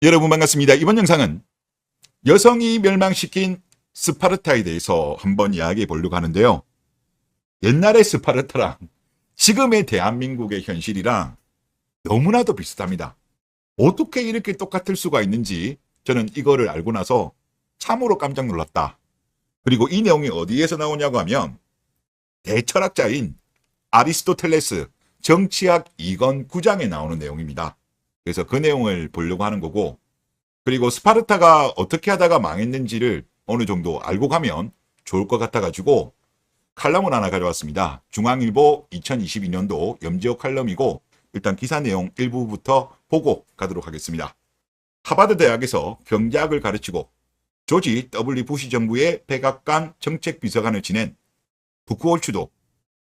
여러분 반갑습니다. 이번 영상은 여성이 멸망시킨 스파르타에 대해서 한번 이야기해 보려고 하는데요. 옛날의 스파르타랑 지금의 대한민국의 현실이랑 너무나도 비슷합니다. 어떻게 이렇게 똑같을 수가 있는지 저는 이거를 알고 나서 참으로 깜짝 놀랐다. 그리고 이 내용이 어디에서 나오냐고 하면 대철학자인 아리스토텔레스 정치학 2권 9장에 나오는 내용입니다. 그래서 그 내용을 보려고 하는 거고, 그리고 스파르타가 어떻게 하다가 망했는지를 어느 정도 알고 가면 좋을 것 같아가지고 칼럼을 하나 가져왔습니다. 중앙일보 2022년도 염지호 칼럼이고, 일단 기사 내용 일부부터 보고 가도록 하겠습니다. 하버드 대학에서 경제학을 가르치고 조지 W. 부시 정부의 백악관 정책비서관을 지낸 부크홀츠도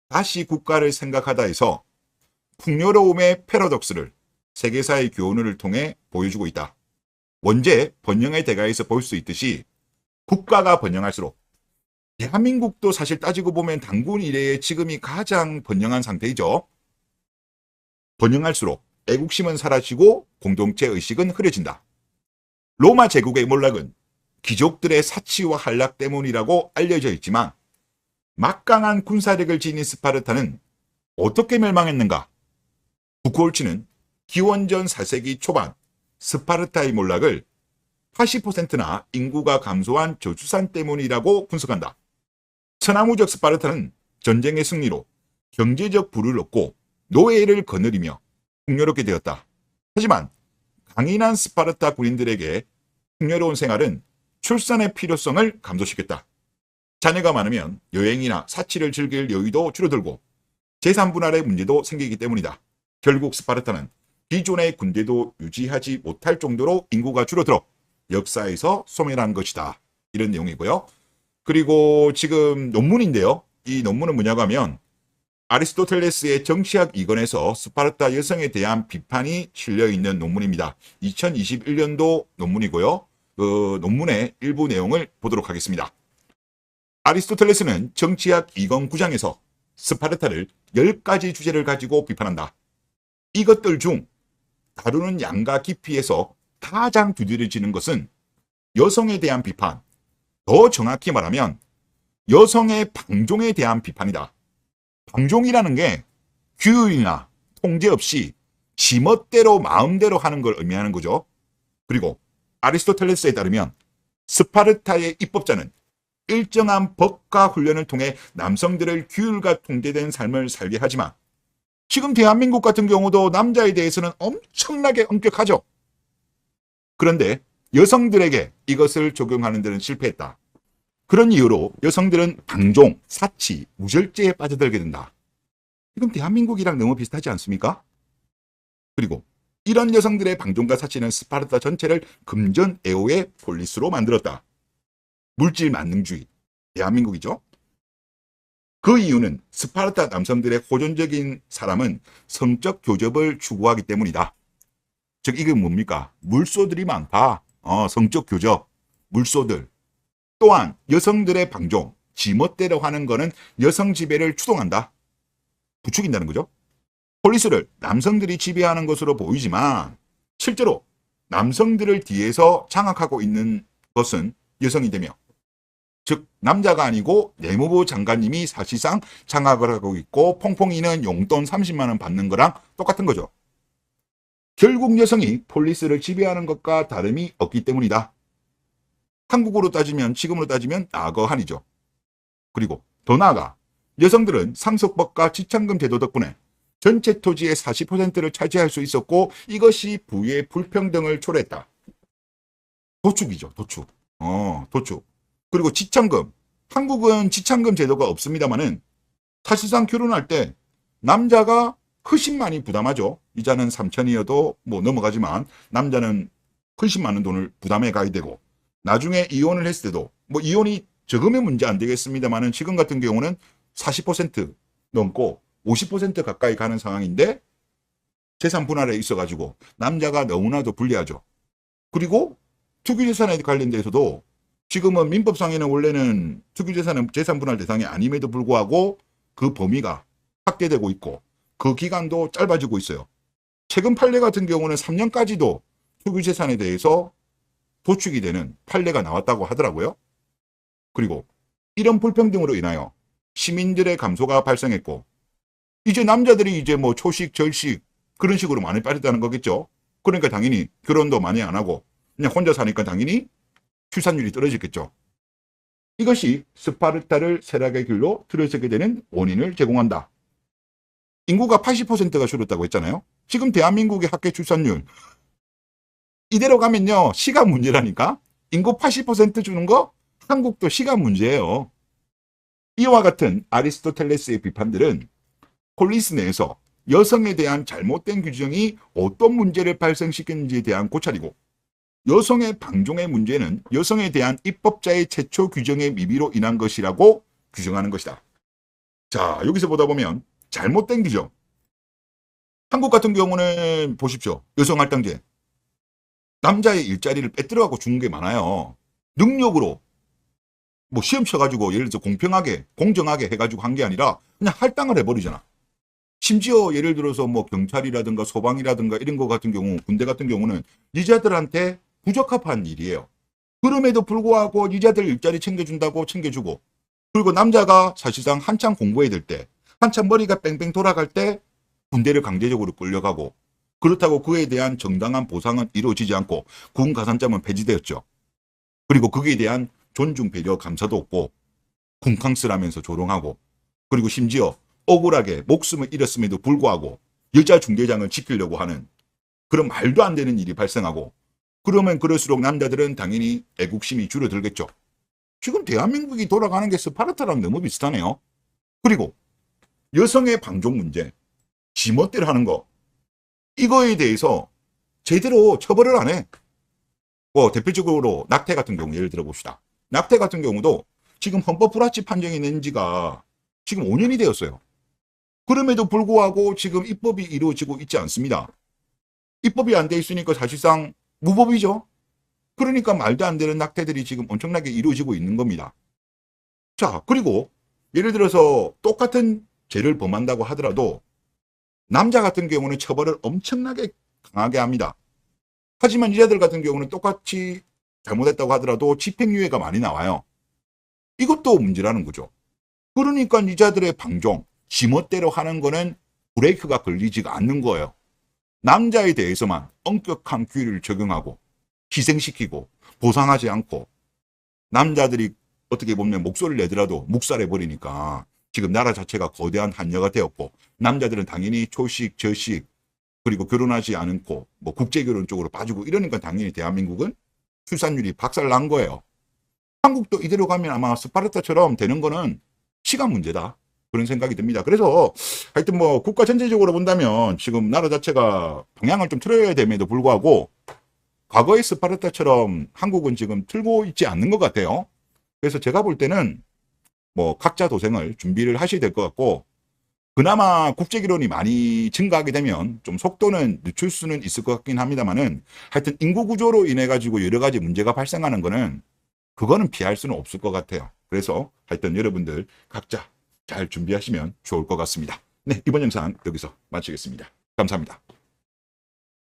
다시 국가를 생각하다 해서 풍요로움의 패러독스를 세계사의 교훈을 통해 보여주고 있다. 원제 번영의 대가에서 볼 수 있듯이 국가가 번영할수록, 대한민국도 사실 따지고 보면 단군 이래의 지금이 가장 번영한 상태이죠. 번영할수록 애국심은 사라지고 공동체 의식은 흐려진다. 로마 제국의 몰락은 귀족들의 사치와 한락 때문이라고 알려져 있지만 막강한 군사력을 지닌 스파르타는 어떻게 멸망했는가? 부크홀츠는 기원전 4세기 초반 스파르타의 몰락을 80%나 인구가 감소한 저출산 때문이라고 분석한다. 천하무적 스파르타는 전쟁의 승리로 경제적 부를 얻고 노예를 거느리며 풍요롭게 되었다. 하지만 강인한 스파르타 군인들에게 풍요로운 생활은 출산의 필요성을 감소시켰다. 자녀가 많으면 여행이나 사치를 즐길 여유도 줄어들고 재산 분할의 문제도 생기기 때문이다. 결국 스파르타는 기존의 군대도 유지하지 못할 정도로 인구가 줄어들어 역사에서 소멸한 것이다. 이런 내용이고요. 그리고 지금 논문인데요. 이 논문은 뭐냐고 하면 아리스토텔레스의 정치학 2권에서 스파르타 여성에 대한 비판이 실려있는 논문입니다. 2021년도 논문이고요. 그 논문의 일부 내용을 보도록 하겠습니다. 아리스토텔레스는 정치학 2권 9장에서 스파르타를 10가지 주제를 가지고 비판한다. 이것들 중 다루는 양과 깊이에서 가장 두드러지는 것은 여성에 대한 비판, 더 정확히 말하면 여성의 방종에 대한 비판이다. 방종이라는 게 규율이나 통제 없이 지멋대로 마음대로 하는 걸 의미하는 거죠. 그리고 아리스토텔레스에 따르면 스파르타의 입법자는 일정한 법과 훈련을 통해 남성들을 규율과 통제된 삶을 살게 하지만 지금 대한민국 같은 경우도 남자에 대해서는 엄청나게 엄격하죠. 그런데 여성들에게 이것을 적용하는 데는 실패했다. 그런 이유로 여성들은 방종, 사치, 무절제에 빠져들게 된다. 지금 대한민국이랑 너무 비슷하지 않습니까? 그리고 이런 여성들의 방종과 사치는 스파르타 전체를 금전애호의 폴리스로 만들었다. 물질 만능주의, 대한민국이죠. 그 이유는 스파르타 남성들의 호전적인 사람은 성적 교접을 추구하기 때문이다. 즉 이게 뭡니까? 물소들이 많다. 성적 교접, 물소들. 또한 여성들의 방종, 지멋대로 하는 거는 여성 지배를 추동한다. 부추긴다는 거죠. 폴리스를 남성들이 지배하는 것으로 보이지만 실제로 남성들을 뒤에서 장악하고 있는 것은 여성이 되며, 즉 남자가 아니고 내무부 장관님이 사실상 장악을 하고 있고 퐁퐁이는 용돈 30만 원 받는 거랑 똑같은 거죠. 결국 여성이 폴리스를 지배하는 것과 다름이 없기 때문이다. 한국으로 따지면, 지금으로 따지면 악어한이죠. 그리고 더 나아가 여성들은 상속법과 지참금 제도 덕분에 전체 토지의 40%를 차지할 수 있었고 이것이 부의 불평등을 초래했다. 도축이죠. 도축. 도축. 그리고 지참금. 한국은 지참금 제도가 없습니다만은 사실상 결혼할 때 남자가 훨씬 많이 부담하죠. 이자는 3천이어도 뭐 넘어가지만 남자는 훨씬 많은 돈을 부담해 가야 되고, 나중에 이혼을 했을 때도 뭐 이혼이 적으면 문제 안 되겠습니다만은 지금 같은 경우는 40% 넘고 50% 가까이 가는 상황인데 재산 분할에 있어가지고 남자가 너무나도 불리하죠. 그리고 투기재산에 관련돼서도 지금은 민법상에는 원래는 투기재산은 재산 분할 대상이 아님에도 불구하고 그 범위가 확대되고 있고 그 기간도 짧아지고 있어요. 최근 판례 같은 경우는 3년까지도 투기재산에 대해서 도축이 되는 판례가 나왔다고 하더라고요. 그리고 이런 불평등으로 인하여 시민들의 감소가 발생했고, 이제 남자들이 이제 뭐 초식, 절식 그런 식으로 많이 빠졌다는 거겠죠. 그러니까 당연히 결혼도 많이 안 하고 그냥 혼자 사니까 당연히 출산율이 떨어졌겠죠. 이것이 스파르타를 쇠락의 길로 들어서게 되는 원인을 제공한다. 인구가 80%가 줄었다고 했잖아요. 지금 대한민국의 학교 출산율 이대로 가면요 시간 문제라니까. 인구 80% 주는 거 한국도 시간 문제예요. 이와 같은 아리스토텔레스의 비판들은 폴리스 내에서 여성에 대한 잘못된 규정이 어떤 문제를 발생시켰는지에 대한 고찰이고, 여성의 방종의 문제는 여성에 대한 입법자의 최초 규정의 미비로 인한 것이라고 규정하는 것이다. 자, 여기서 보다 보면 잘못된 규정. 한국 같은 경우는 보십시오. 여성할당제. 남자의 일자리를 빼들어가고 죽는 게 많아요. 능력으로 뭐 시험 쳐가지고 예를 들어서 공평하게 공정하게 해가지고 한 게 아니라 그냥 할당을 해버리잖아. 심지어 예를 들어서 뭐 경찰이라든가 소방이라든가 이런 거 같은 경우, 군대 같은 경우는 여자들한테 부적합한 일이에요. 그럼에도 불구하고 여자들 일자리 챙겨준다고 챙겨주고, 그리고 남자가 사실상 한참 공부해야 될 때, 한참 머리가 뺑뺑 돌아갈 때 군대를 강제적으로 끌려가고, 그렇다고 그에 대한 정당한 보상은 이루어지지 않고 군 가산점은 폐지되었죠. 그리고 거기에 대한 존중, 배려, 감사도 없고 쿵캉스라면서 조롱하고, 그리고 심지어 억울하게 목숨을 잃었음에도 불구하고 여자 중대장을 지키려고 하는 그런 말도 안 되는 일이 발생하고, 그러면 그럴수록 남자들은 당연히 애국심이 줄어들겠죠. 지금 대한민국이 돌아가는 게 스파르타랑 너무 비슷하네요. 그리고 여성의 방종 문제, 지멋대로 하는 거, 이거에 대해서 제대로 처벌을 안 해. 뭐 대표적으로 낙태 같은 경우 예를 들어 봅시다. 낙태 같은 경우도 지금 헌법 불합치 판정이 낸 지가 지금 5년이 되었어요. 그럼에도 불구하고 지금 입법이 이루어지고 있지 않습니다. 입법이 안 돼 있으니까 사실상 무법이죠. 그러니까 말도 안 되는 낙태들이 지금 엄청나게 이루어지고 있는 겁니다. 자, 그리고 예를 들어서 똑같은 죄를 범한다고 하더라도 남자 같은 경우는 처벌을 엄청나게 강하게 합니다. 하지만 여자들 같은 경우는 똑같이 잘못했다고 하더라도 집행유예가 많이 나와요. 이것도 문제라는 거죠. 그러니까 여자들의 방종, 지멋대로 하는 거는 브레이크가 걸리지가 않는 거예요. 남자에 대해서만 엄격한 규율을 적용하고 희생시키고 보상하지 않고, 남자들이 어떻게 보면 목소리를 내더라도 묵살해버리니까 지금 나라 자체가 거대한 한여가 되었고, 남자들은 당연히 초식, 저식, 그리고 결혼하지 않고 뭐 국제결혼 쪽으로 빠지고 이러니까 당연히 대한민국은 출산율이 박살난 거예요. 한국도 이대로 가면 아마 스파르타처럼 되는 거는 시간 문제다, 그런 생각이 듭니다. 그래서 하여튼 뭐 국가 전체적으로 본다면 지금 나라 자체가 방향을 좀 틀어야 됨에도 불구하고 과거의 스파르타처럼 한국은 지금 틀고 있지 않는 것 같아요. 그래서 제가 볼 때는 뭐 각자 도생을 준비를 하셔야 될 것 같고, 그나마 국제결혼이 많이 증가하게 되면 좀 속도는 늦출 수는 있을 것 같긴 합니다만은, 하여튼 인구 구조로 인해 가지고 여러 가지 문제가 발생하는 거는 그거는 피할 수는 없을 것 같아요. 그래서 하여튼 여러분들 각자 잘 준비하시면 좋을 것 같습니다. 네, 이번 영상 여기서 마치겠습니다. 감사합니다.